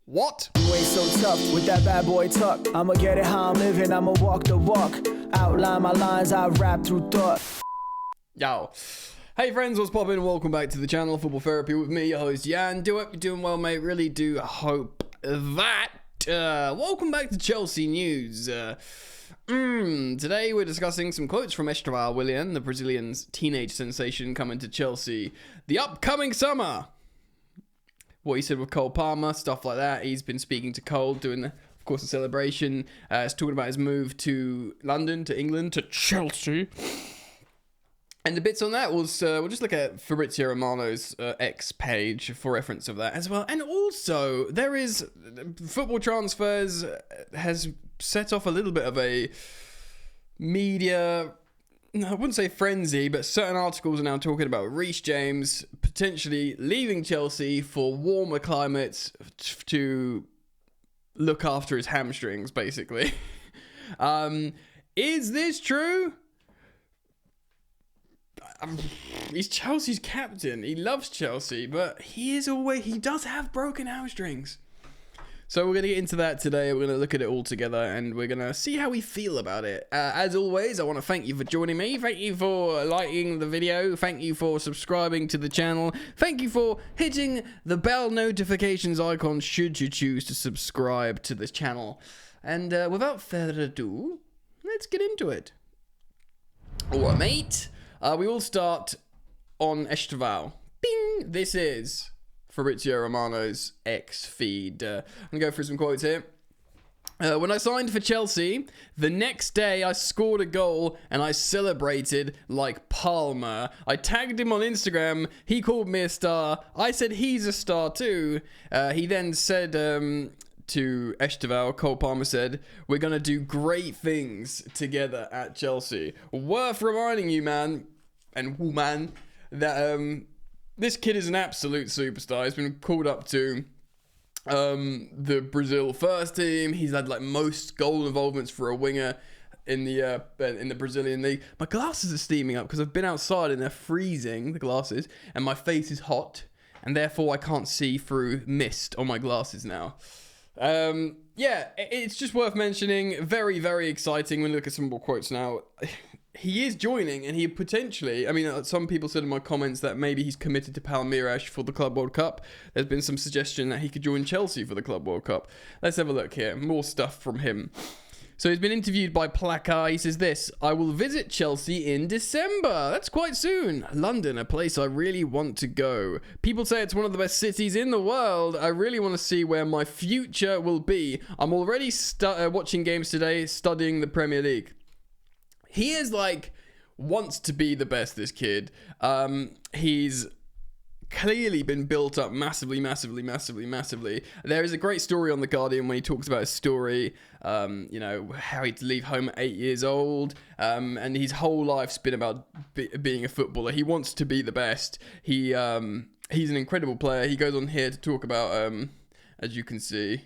What? You ain't so tough with that bad boy tuck. I'ma get it how I'm living, I'ma walk the walk. Outline my lines, I rap through thought. Yo. Hey friends, what's poppin'? Welcome back to the channel, Football Therapy with me, your host Jan. Do hope you're doing well, mate. Really do hope that. Welcome back to Chelsea news. Today we're discussing some quotes from Estevao Willian, the Brazilian's teenage sensation coming to Chelsea the upcoming summer. What he said with Cole Palmer, stuff like that. He's been speaking to Cole, doing, of course, a celebration. He's talking about his move to London, to England, to Chelsea. And the bits on that was, we'll just look at Fabrizio Romano's X page for reference of that as well. And also, there is, football transfers has set off a little bit of a media, I wouldn't say frenzy, but certain articles are now talking about Reece James potentially leaving Chelsea for warmer climates to look after his hamstrings, basically. Is this true? He's Chelsea's captain. He loves Chelsea, but he does have broken hamstrings. So we're going to get into that today. We're going to look at it all together and we're going to see how we feel about it. As always, I want to thank you for joining me. Thank you for liking the video. Thank you for subscribing to the channel. Thank you for hitting the bell notifications icon should you choose to subscribe to this channel. And without further ado, let's get into it. Alright, mate. We will start on Estevao. Bing! This is Fabrizio Romano's X feed. I'm going to go through some quotes here. When I signed for Chelsea, the next day I scored a goal and I celebrated like Palmer. I tagged him on Instagram. He called me a star. I said he's a star too. He then said to Estevao, Cole Palmer said, "We're going to do great things together at Chelsea." Worth reminding you, man, and woman, that this kid is an absolute superstar. He's been called up to the Brazil first team. He's had like most goal involvements for a winger in the Brazilian league. My glasses are steaming up because I've been outside and they're freezing, the glasses, and my face is hot, and therefore I can't see through mist on my glasses now. Yeah, it's just worth mentioning. Very, very exciting. When we look at some more quotes now, he is joining, and he potentially, I mean, some people said in my comments that maybe he's committed to Palmeiras for the Club World Cup. There's been some suggestion that he could join Chelsea for the Club World Cup. Let's have a look here. More stuff from him. So he's been interviewed by Placar. He says this: "I will visit Chelsea in December. That's quite soon. London, a place I really want to go. People say it's one of the best cities in the world. I really want to see where my future will be. I'm already watching games today, studying the Premier League." He is wants to be the best, this kid. He's clearly been built up massively. There is a great story on The Guardian when he talks about his story, how he'd leave home at 8 years old, and his whole life's been about being a footballer. He wants to be the best. He's an incredible player. He goes on here to talk about, as you can see,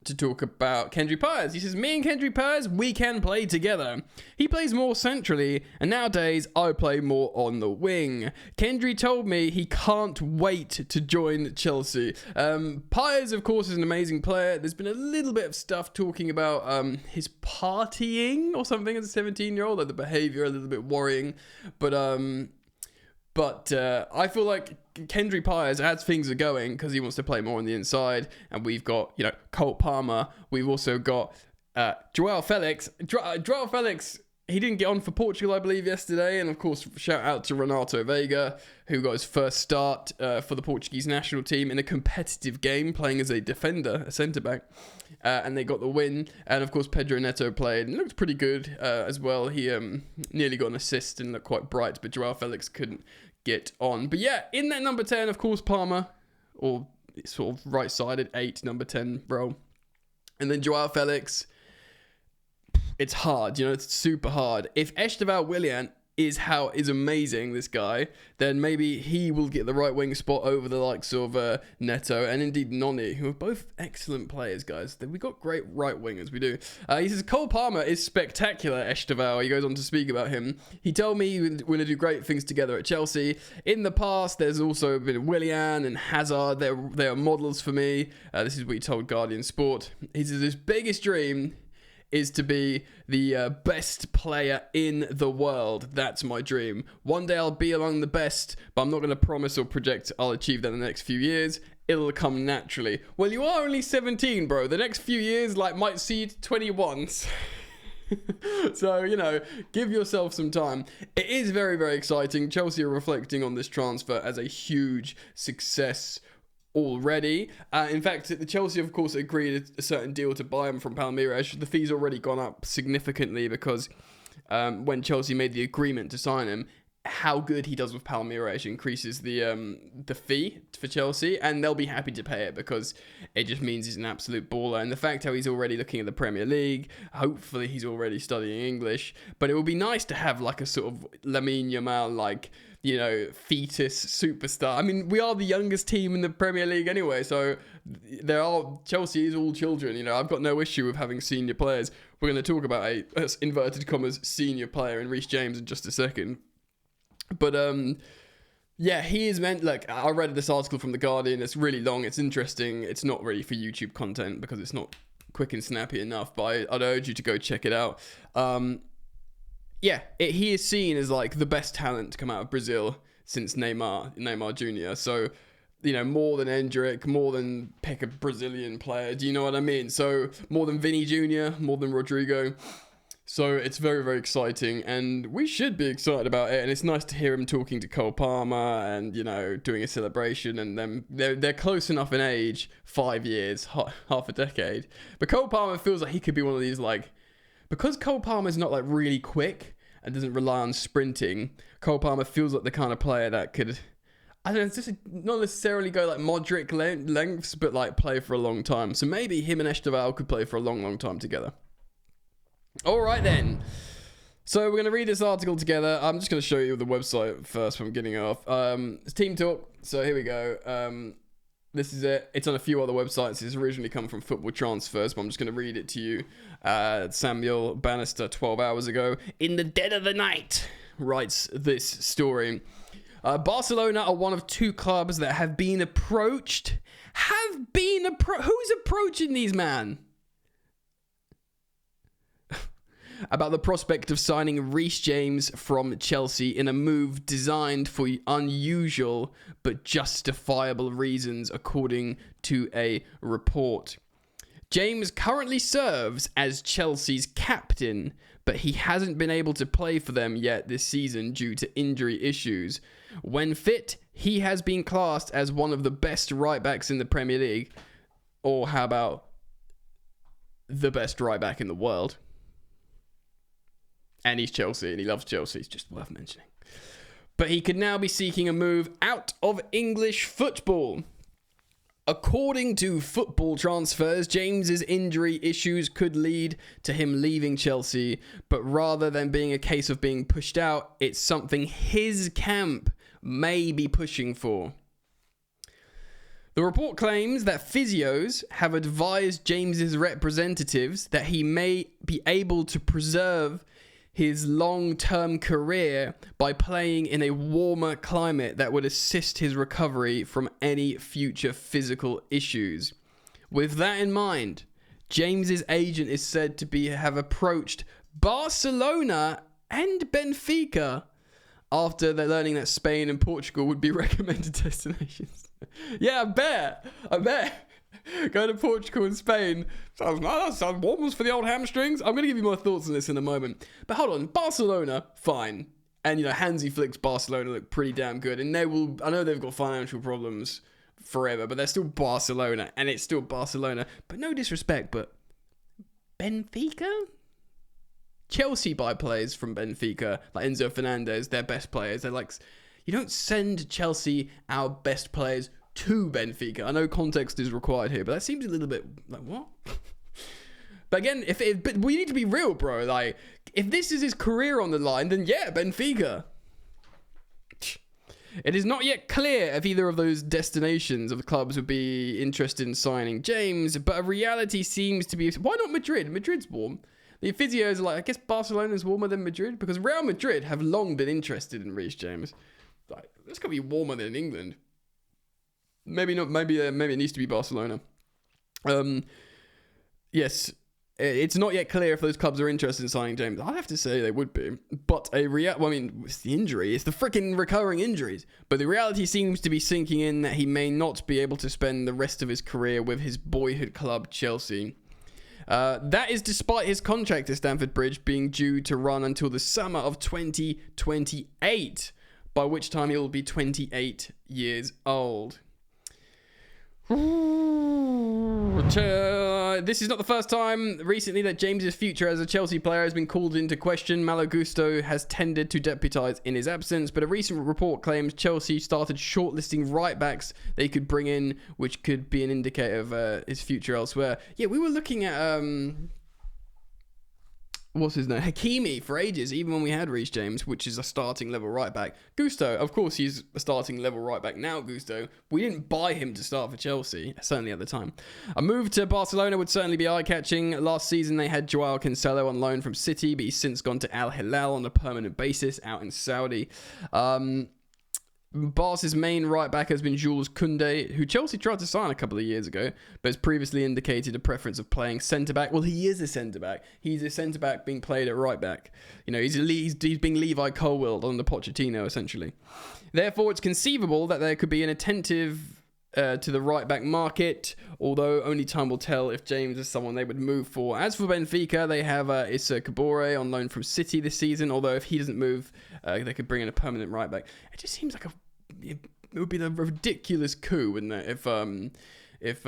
to talk about Kendry Pires. He says, "Me and Kendry Pires, we can play together. He plays more centrally, and nowadays I play more on the wing. Kendry told me he can't wait to join Chelsea." Pires, of course, is an amazing player. There's been a little bit of stuff talking about his partying or something as a 17-year-old, like the behaviour a little bit worrying. But I feel like Kendry Pires, as things are going, because he wants to play more on the inside, and we've got, Cole Palmer. We've also got Joao Felix. Joao Felix, he didn't get on for Portugal, I believe, yesterday. And, of course, shout out to Renato Veiga, who got his first start for the Portuguese national team in a competitive game, playing as a defender, a centre-back. And they got the win. And, of course, Pedro Neto played and looked pretty good as well. He nearly got an assist and looked quite bright, but Joao Felix couldn't get on. But yeah, in that number 10, of course, Palmer, or sort of right-sided 8, number 10 role. And then Joao Felix, it's hard, it's super hard. If Estevao Willian is amazing, this guy, then maybe he will get the right wing spot over the likes of Neto and indeed Noni, who are both excellent players, guys. We got great right wingers, we do. He says Cole Palmer is spectacular, Estevao. He goes on to speak about him. He told me we're going to do great things together at Chelsea. In the past, there's also been Willian and Hazard. They are models for me. This is what he told Guardian Sport. He says his biggest dream is to be the best player in the world. That's my dream. One day I'll be among the best, but I'm not going to promise or project I'll achieve that in the next few years. It'll come naturally. Well, you are only 17, bro. The next few years might see you to 21. So, give yourself some time. It is very, very exciting. Chelsea are reflecting on this transfer as a huge success already. In fact, the Chelsea, of course, agreed a certain deal to buy him from Palmeiras. The fee's already gone up significantly because when Chelsea made the agreement to sign him, how good he does with Palmeiras increases the fee for Chelsea, and they'll be happy to pay it because it just means he's an absolute baller. And the fact how he's already looking at the Premier League, hopefully he's already studying English, but it would be nice to have a sort of Lamine Yamal fetus superstar. I mean, we are the youngest team in the Premier League anyway, so Chelsea is all children. I've got no issue with having senior players. We're going to talk about a inverted commas senior player in Reece James in just a second. But he is meant. I read this article from The Guardian. It's really long. It's interesting. It's not really for YouTube content because it's not quick and snappy enough. But I'd urge you to go check it out. He is seen as the best talent to come out of Brazil since Neymar Jr. So, more than Endrick, more than pick a Brazilian player. Do you know what I mean? So more than Vinny Jr., more than Rodrigo. So it's very, very exciting, and we should be excited about it. And it's nice to hear him talking to Cole Palmer and, doing a celebration. And then they're close enough in age, 5 years, half a decade. But Cole Palmer feels like he could be one of these, because Cole Palmer's not really quick and doesn't rely on sprinting. Cole Palmer feels like the kind of player that could, I don't know, just not necessarily go Modric lengths, but play for a long time. So maybe him and Estevao could play for a long, long time together. All right, then. So we're going to read this article together. I'm just going to show you the website first from getting off. It's Team Talk. So here we go. This is it. It's on a few other websites. It's originally come from Football Transfers, but I'm just going to read it to you. Samuel Bannister, 12 hours ago, in the dead of the night, writes this story. Barcelona are one of two clubs that have been approached. Who's approaching these, man? About the prospect of signing Reece James from Chelsea in a move designed for unusual but justifiable reasons, according to a report. James currently serves as Chelsea's captain, but he hasn't been able to play for them yet this season due to injury issues. When fit, he has been classed as one of the best right-backs in the Premier League. Or how about the best right-back in the world? And he's Chelsea, and he loves Chelsea. It's just worth mentioning. But he could now be seeking a move out of English football. According to Football Transfers, James's injury issues could lead to him leaving Chelsea, but rather than being a case of being pushed out, it's something his camp may be pushing for. The report claims that physios have advised James's representatives that he may be able to preserve his long-term career by playing in a warmer climate that would assist his recovery from any future physical issues. With that in mind, James's agent is said to have approached Barcelona and Benfica after they're learning that Spain and Portugal would be recommended destinations. Yeah, I bet. Go to Portugal and Spain. Sounds nice. Sounds warm for the old hamstrings. I'm going to give you my thoughts on this in a moment. But hold on. Barcelona, fine. And, Hansi Flick's Barcelona look pretty damn good. And I know they've got financial problems forever, but they're still Barcelona. And it's still Barcelona. But no disrespect, but Benfica? Chelsea buy players from Benfica, like Enzo Fernandez, their best players. They're you don't send Chelsea our best players to Benfica. I know context is required here, but that seems a little bit what? But again, but we need to be real, bro. Like, if this is his career on the line, then yeah, Benfica. It is not yet clear if either of those destinations of the clubs would be interested in signing James, but a reality seems to be... Why not Madrid? Madrid's warm. The physios are like, I guess Barcelona's warmer than Madrid, because Real Madrid have long been interested in Reece James. Like, this could be warmer than England. Maybe not. Maybe it needs to be Barcelona. Yes, it's not yet clear if those clubs are interested in signing James. I'd have to say they would be. But it's the injury. It's the freaking recurring injuries. But the reality seems to be sinking in that he may not be able to spend the rest of his career with his boyhood club, Chelsea. That is despite his contract at Stamford Bridge being due to run until the summer of 2028, by which time he'll be 28 years old. This is not the first time recently that James's future as a Chelsea player has been called into question. Malo Gusto has tended to deputise in his absence, but a recent report claims Chelsea started shortlisting right-backs they could bring in, which could be an indicator of his future elsewhere. Yeah, we were looking at... what's his name? Hakimi for ages, even when we had Reece James, which is a starting level right back. Gusto, of course, he's a starting level right back now, Gusto. We didn't buy him to start for Chelsea, certainly at the time. A move to Barcelona would certainly be eye-catching. Last season, they had Joao Cancelo on loan from City, but he's since gone to Al Hilal on a permanent basis out in Saudi. Barca's main right back has been Jules Koundé, who Chelsea tried to sign a couple of years ago, but has previously indicated a preference of playing centre-back. Well, he is a centre-back. He's a centre-back being played at right-back. You know, he's being Levi Colwill under Pochettino, essentially. Therefore, it's conceivable that there could be an attentive to the right-back market, although only time will tell if James is someone they would move for. As for Benfica, they have Issa Kabore on loan from City this season, although if he doesn't move, they could bring in a permanent right-back. It just seems like it would be a ridiculous coup, wouldn't it, if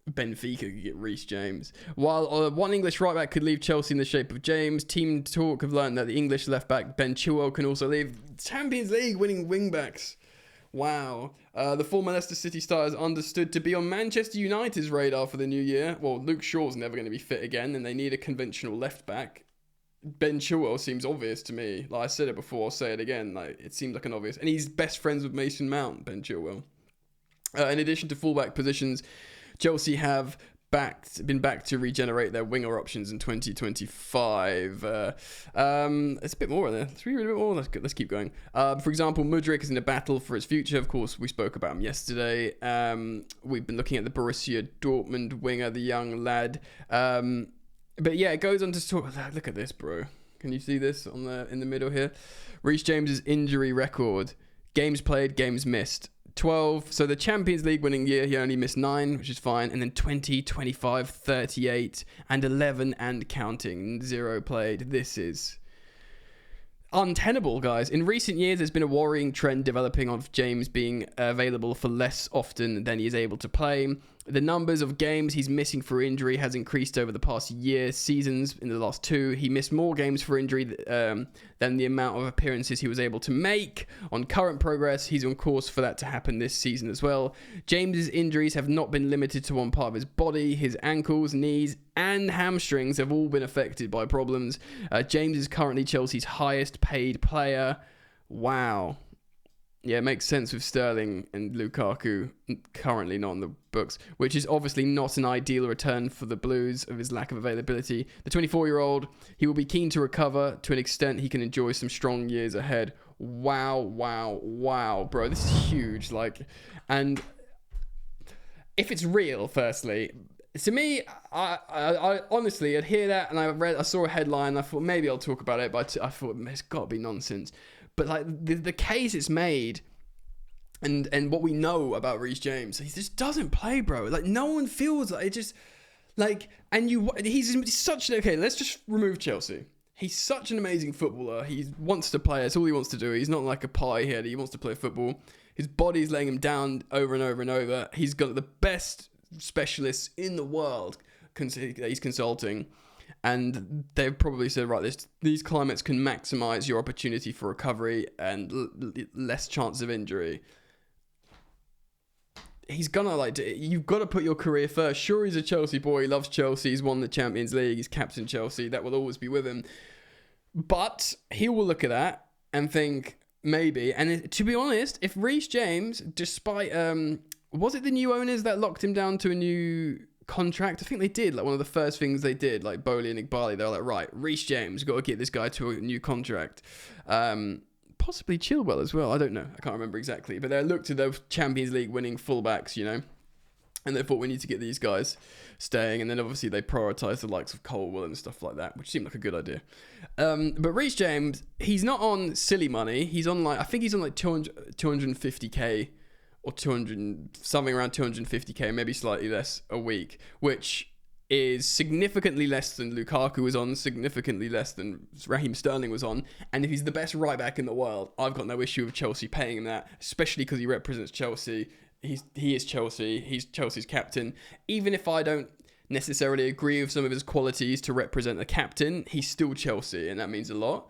Benfica could get Reece James. While one English right-back could leave Chelsea in the shape of James, Team Talk have learned that the English left-back Ben Chilwell can also leave. Champions League winning wing-backs. Wow. The former Leicester City star is understood to be on Manchester United's radar for the new year. Well, Luke Shaw's never going to be fit again, and they need a conventional left-back. Ben Chilwell seems obvious to me. Like I said it before, I'll say it again. Like, it seems like an obvious... And he's best friends with Mason Mount, Ben Chilwell. In addition to fullback positions, Chelsea have been back to regenerate their winger options in 2025. It's a bit more in there. Let's read a bit more. Let's keep going. For example, Mudryk is in a battle for his future. Of course, we spoke about him yesterday. We've been looking at the Borussia Dortmund winger, the young lad. But yeah, it goes on to talk. Look at this, bro. Can you see this in the middle here? Reece James's injury record: games played, games missed. 12. So the Champions League winning year, he only missed 9, which is fine. And then 20, 25, 38, and 11 and counting. 0 played. This is untenable, guys. In recent years, there's been a worrying trend developing of James being available for less often than he is able to play. The numbers of games he's missing for injury has increased over the past seasons. In the last 2, he missed more games for injury than the amount of appearances he was able to make. On current progress, he's on course for that to happen this season as well. James's injuries have not been limited to one part of his body. His ankles, knees, and hamstrings have all been affected by problems. James is currently Chelsea's highest paid player. Wow. Yeah, it makes sense with Sterling and Lukaku currently not on the books, which is obviously not an ideal return for the Blues of his lack of availability. The 24-year-old, he will be keen to recover to an extent he can enjoy some strong years ahead. Wow, bro. This is huge. And if it's real, firstly, to me, I honestly, I'd hear that and I saw a headline and I thought maybe I'll talk about it, but I thought it's got to be nonsense. But the case it's made and what we know about Reece James, he just doesn't play, bro. No one feels like it. Just he's such an... Okay, let's just remove Chelsea. He's such an amazing footballer. He wants to play. That's all he wants to do. He's not like a pie head. He wants to play football. His body's letting him down over and over and over. He's got the best specialists in the world that he's consulting. And they've probably said, right, these climates can maximize your opportunity for recovery and less chance of injury. he's gonna like, you've got to put your career first. Sure, he's a Chelsea boy. He loves Chelsea. He's won the Champions League. He's captain Chelsea. That will always be with him. But he will look at that and think maybe. And to be honest, if Reece James, despite was it the new owners that locked him down to a new contract? I think they did. Like one of the first things they did, like Bowley and Igbali, they were like, right, Reece James, got to get this guy to a new contract. Possibly Chilwell as well. I don't know. I can't remember exactly. But they looked at those Champions League winning fullbacks, you know, and they thought we need to get these guys staying. And then obviously they prioritised the likes of Colwell and stuff like that, which seemed like a good idea. But Reece James, he's not on silly money. He's on like, I think he's on like 250k or 200, something around 250k, maybe slightly less a week, which is significantly less than Lukaku was on, significantly less than Raheem Sterling was on. And if he's the best right back in the world, I've got no issue with Chelsea paying him that, especially because he represents Chelsea. He is Chelsea. He's Chelsea's captain. Even if I don't necessarily agree with some of his qualities to represent a captain, he's still Chelsea, and that means a lot.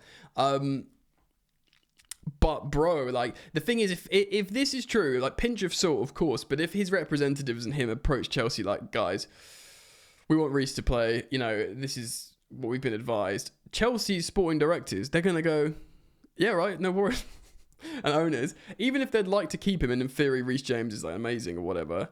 But bro, like the thing is, if this is true, like pinch of salt, of course. But if his representatives and him approach Chelsea like, guys, we want Reece to play, you know, this is what we've been advised. Chelsea's sporting directors, they're going to go, yeah, right, no worries. And owners, even if they'd like to keep him, and in theory Reece James is like amazing or whatever,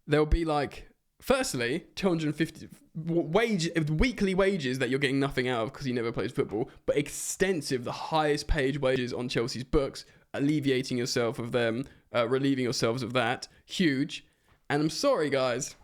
they'll be like, firstly, 250 weekly wages that you're getting nothing out of because he never plays football, but extensive, the highest paid wages on Chelsea's books, alleviating yourself of them, relieving yourselves of that, huge. And I'm sorry, guys,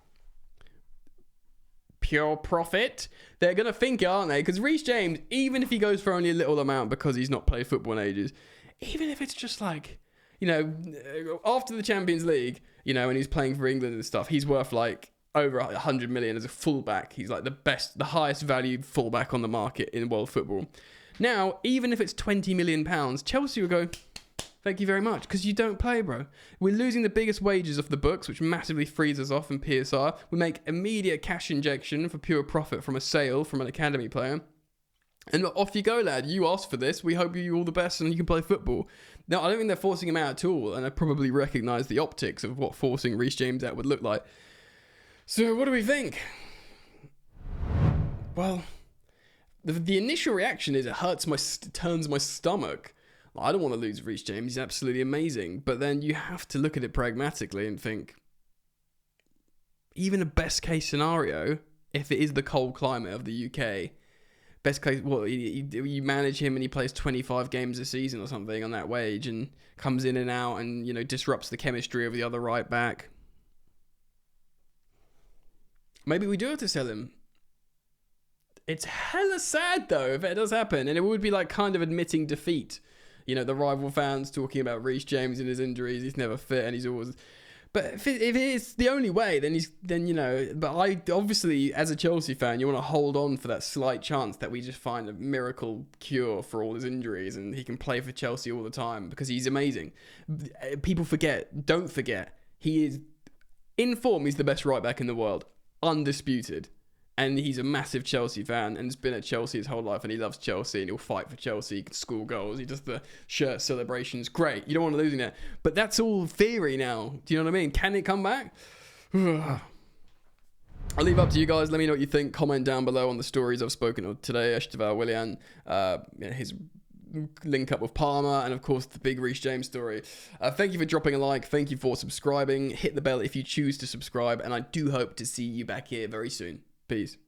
pure profit. They're going to think, aren't they? Because Reece James, even if he goes for only a little amount because he's not played football in ages, even if it's just like, you know, after the Champions League, you know, and he's playing for England and stuff, he's worth like over 100 million as a fullback. He's like the highest valued fullback on the market in world football. Now, even if it's 20 million pounds, Chelsea will go, thank you very much, because you don't play, bro. We're losing the biggest wages off the books, which massively frees us off in PSR. We make immediate cash injection for pure profit from a sale from an academy player. And off you go, lad. You asked for this. We hope you all the best and you can play football. Now, I don't think they're forcing him out at all, and I probably recognise the optics of what forcing Reece James out would look like. So, what do we think? Well, the initial reaction is it turns my stomach. I don't want to lose Reece James. He's absolutely amazing. But then you have to look at it pragmatically and think, even a best case scenario, if it is the cold climate of the UK, best case, you manage him and he plays 25 games a season or something on that wage and comes in and out and, you know, disrupts the chemistry of the other right back. Maybe we do have to sell him. It's hella sad though if it does happen, and it would be like kind of admitting defeat. You know, the rival fans talking about Reece James and his injuries. He's never fit and he's always... But if it is the only way, then you know... But I obviously, as a Chelsea fan, you want to hold on for that slight chance that we just find a miracle cure for all his injuries and he can play for Chelsea all the time because he's amazing. People don't forget, he is in form. He's the best right back in the world, undisputed. And he's a massive Chelsea fan and has been at Chelsea his whole life, and he loves Chelsea and he'll fight for Chelsea. He can score goals. He does the shirt celebrations. Great. You don't want to lose him there. But that's all theory now. Do you know what I mean? Can it come back? I'll leave it up to you guys. Let me know what you think. Comment down below on the stories I've spoken of today. Estevao Willian, his link up with Palmer, and of course the big Reece James story. Thank you for dropping a like. Thank you for subscribing. Hit the bell if you choose to subscribe, and I do hope to see you back here very soon. Peace.